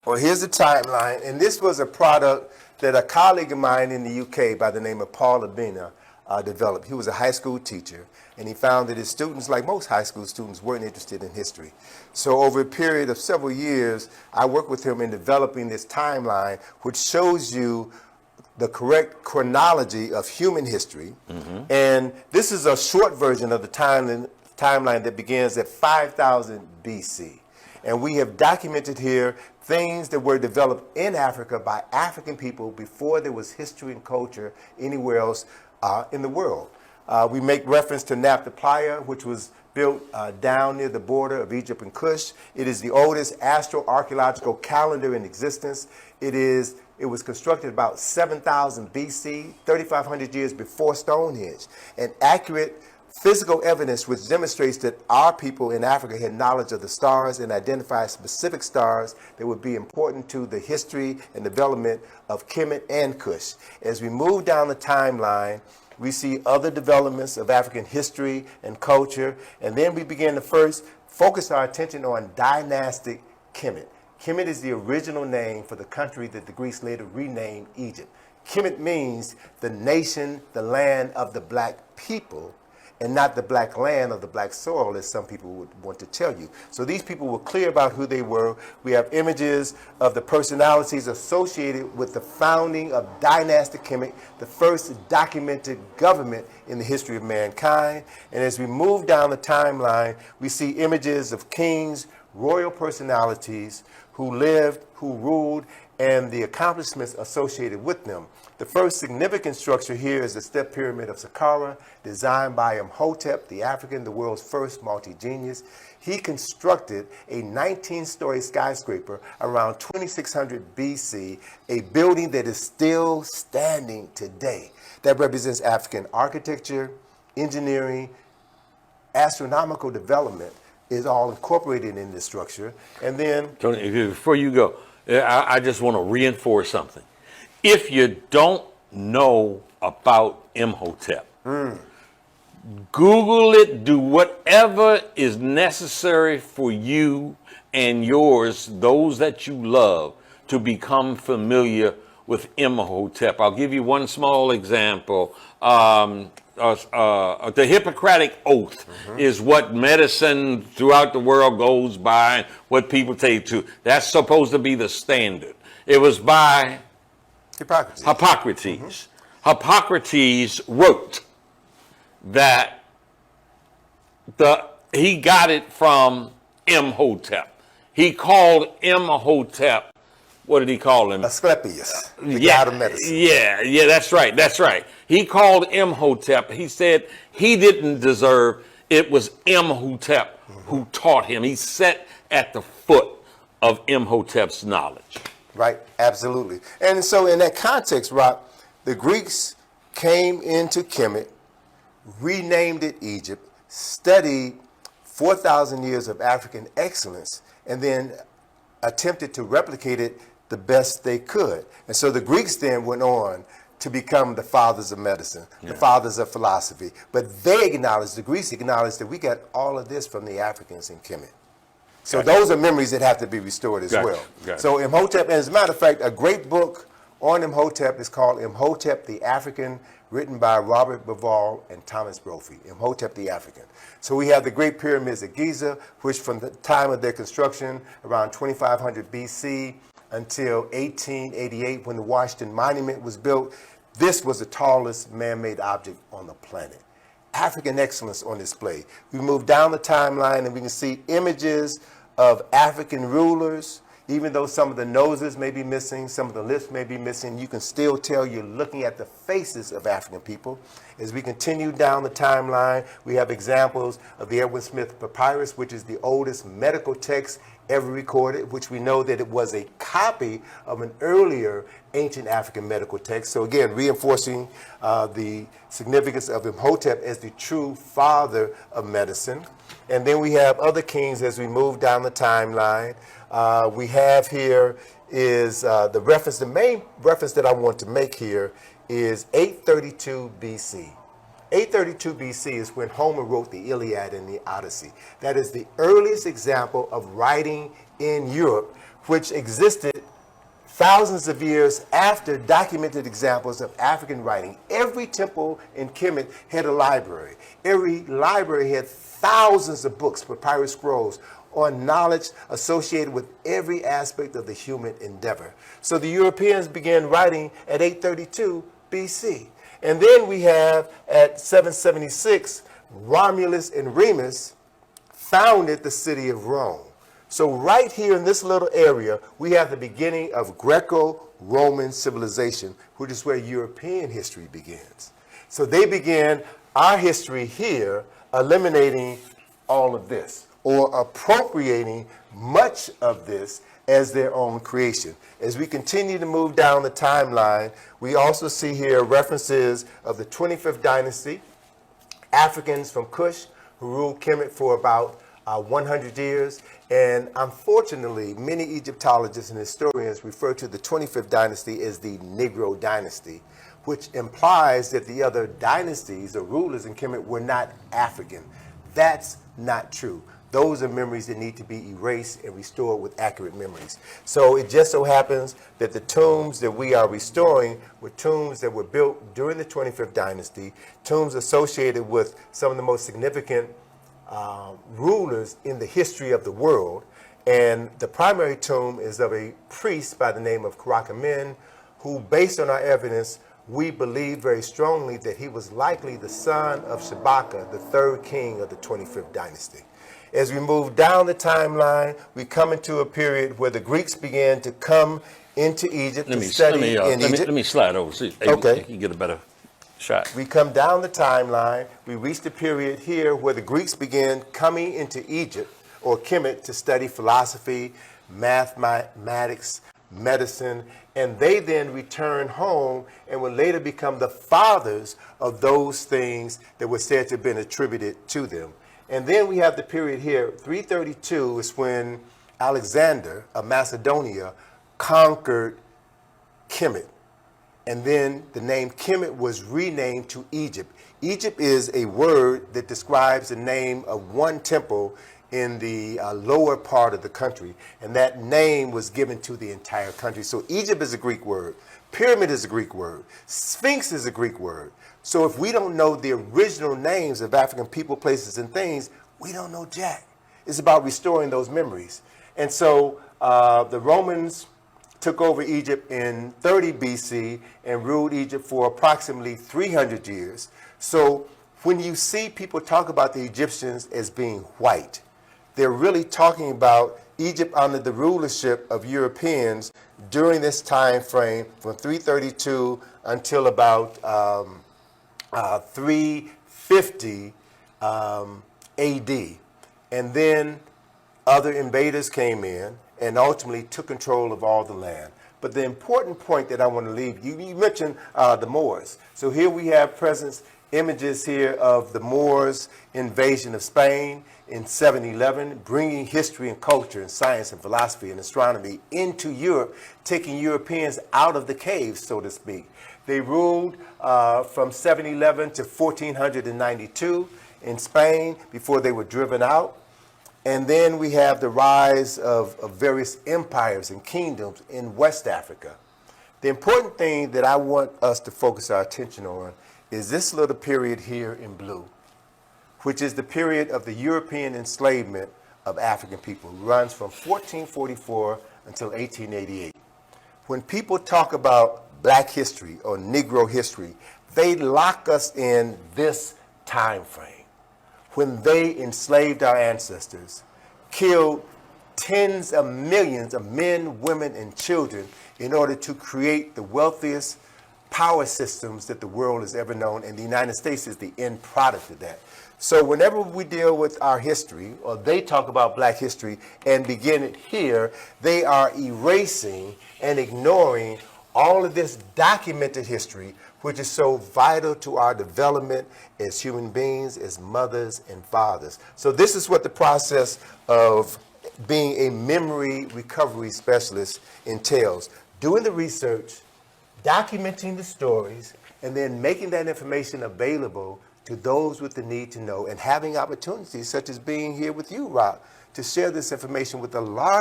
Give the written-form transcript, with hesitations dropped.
Well, here's the timeline, and this was a product that a colleague of mine in the UK by the name of Paul Abena developed. He was a high school teacher, and he found that his students, like most high school students, weren't interested in history. So over a period of several years, I worked with him in developing this timeline, which shows you the correct chronology of human history. And this is a short version of the timeline that begins at 5000 BC. And we have documented here things that were developed in Africa by African people before there was history and culture anywhere else in the world. We make reference to Nabta Playa, which was built down near the border of Egypt and Kush. It is the oldest astroarchaeological calendar in existence. It was constructed about 7000 BC, 3500 years before Stonehenge. And accurate physical evidence which demonstrates that our people in Africa had knowledge of the stars and identified specific stars that would be important to the history and development of Kemet and Kush. As we move down the timeline, we see other developments of African history and culture, and then we begin to first focus our attention on dynastic Kemet. Kemet is the original name for the country that the Greeks later renamed Egypt. Kemet means the nation, the land of the black people, and not the black land or the black soil, as some people would want to tell you. So these people were clear about who they were. We have images of the personalities associated with the founding of dynastic Kemet, the first documented government in the history of mankind. And as we move down the timeline, we see images of kings, royal personalities who lived, who ruled, and the accomplishments associated with them. The first significant structure here is the step pyramid of Saqqara, designed by Imhotep, the African, the world's first multi-genius. He constructed a 19-story skyscraper around 2600 BC, a building that is still standing today. That represents African architecture, engineering, astronomical development is all incorporated in this structure. And then, Tony, before you go, I just want to reinforce something. If you don't know about Imhotep, Google it, do whatever is necessary for you and yours, those that you love, to become familiar with Imhotep. I'll give you one small example. The Hippocratic Oath is what medicine throughout the world goes by, what people take to. That's supposed to be the standard. It was by Hippocrates. Hippocrates wrote that he got it from Imhotep. He called Imhotep, what did he call him? Asclepius, the god of medicine. Yeah, that's right. He called Imhotep. He said he didn't deserve, it was Imhotep who taught him. He sat at the foot of Imhotep's knowledge. Right, absolutely. And so in that context, Rock, the Greeks came into Kemet, renamed it Egypt, studied 4,000 years of African excellence, and then attempted to replicate it the best they could. And so the Greeks then went on to become the fathers of medicine, the fathers of philosophy. But they acknowledged, the Greeks acknowledged, that we got all of this from the Africans in Kemet. So those are memories that have to be restored as well. So Imhotep, and as a matter of fact, a great book on Imhotep is called Imhotep the African, written by Robert Bauval and Thomas Brophy, Imhotep the African. So we have the Great Pyramids of Giza, which from the time of their construction, around 2500 BC until 1888, when the Washington Monument was built, this was the tallest man-made object on the planet. African excellence on display. We move down the timeline and we can see images of African rulers. Even though some of the noses may be missing, some of the lips may be missing, you can still tell you're looking at the faces of African people. As we continue down the timeline, we have examples of the Edwin Smith Papyrus, which is the oldest medical text ever recorded, which we know that it was a copy of an earlier ancient African medical text. So again, reinforcing the significance of Imhotep as the true father of medicine. And then we have other kings as we move down the timeline. We have here is the main reference that I want to make here is 832 BC. 832 BC is when Homer wrote the Iliad and the Odyssey. That is the earliest example of writing in Europe which existed thousands of years after documented examples of African writing. Every temple in Kemet had a library. Every library had thousands of books, papyrus scrolls, on knowledge associated with every aspect of the human endeavor. So the Europeans began writing at 832 BC. And then we have at 776, Romulus and Remus founded the city of Rome. So right here in this little area, we have the beginning of Greco-Roman civilization, which is where European history begins. So they began our history here, eliminating all of this, or appropriating much of this as their own creation. As we continue to move down the timeline, we also see here references of the 25th dynasty, Africans from Kush, who ruled Kemet for about 100 years. And unfortunately, many Egyptologists and historians refer to the 25th dynasty as the Negro dynasty, which implies that the other dynasties or rulers in Kemet were not African. That's not true. Those are memories that need to be erased and restored with accurate memories. So it just so happens that the tombs that we are restoring were tombs that were built during the 25th dynasty, tombs associated with some of the most significant rulers in the history of the world. And the primary tomb is of a priest by the name of Karakomen, who, based on our evidence, we believe very strongly that he was likely the son of Shabaka, the third king of the 25th dynasty. As we move down the timeline, we come into a period where the Greeks began to come into Egypt to study in Egypt. Let me slide over. See, Okay. you can get a better shot. We come down the timeline, we reach the period here where the Greeks began coming into Egypt, or Kemet, to study philosophy, mathematics, medicine, and they then return home and would later become the fathers of those things that were said to have been attributed to them. And then we have the period here, 332 is when Alexander of Macedonia conquered Kemet. And then the name Kemet was renamed to Egypt. Egypt is a word that describes the name of one temple in the lower part of the country. And that name was given to the entire country. So Egypt is a Greek word. Pyramid is a Greek word. Sphinx is a Greek word. So if we don't know the original names of African people, places, and things, we don't know jack. It's about restoring those memories. And so the Romans took over Egypt in 30 BC and ruled Egypt for approximately 300 years. So when you see people talk about the Egyptians as being white, they're really talking about Egypt under the rulership of Europeans during this time frame from 332 until about 350 AD. And then other invaders came in and ultimately took control of all the land. But the important point that I want to leave, you mentioned the Moors. So here we have images here of the Moors' invasion of Spain in 711, bringing history and culture and science and philosophy and astronomy into Europe, taking Europeans out of the caves, so to speak. They ruled from 711 to 1492 in Spain before they were driven out. And then we have the rise of various empires and kingdoms in West Africa. The important thing that I want us to focus our attention on is this little period here in blue, which is the period of the European enslavement of African people. It runs from 1444 until 1888. When people talk about Black history or Negro history, they lock us in this time frame, when they enslaved our ancestors, killed tens of millions of men, women, and children in order to create the wealthiest power systems that the world has ever known, and the United States is the end product of that. So whenever we deal with our history, or they talk about Black history and begin it here, they are erasing and ignoring all of this documented history, which is so vital to our development as human beings, as mothers and fathers. So this is what the process of being a memory recovery specialist entails: doing the research, documenting the stories, and then making that information available to those with the need to know, and having opportunities such as being here with you, Rock, to share this information with a large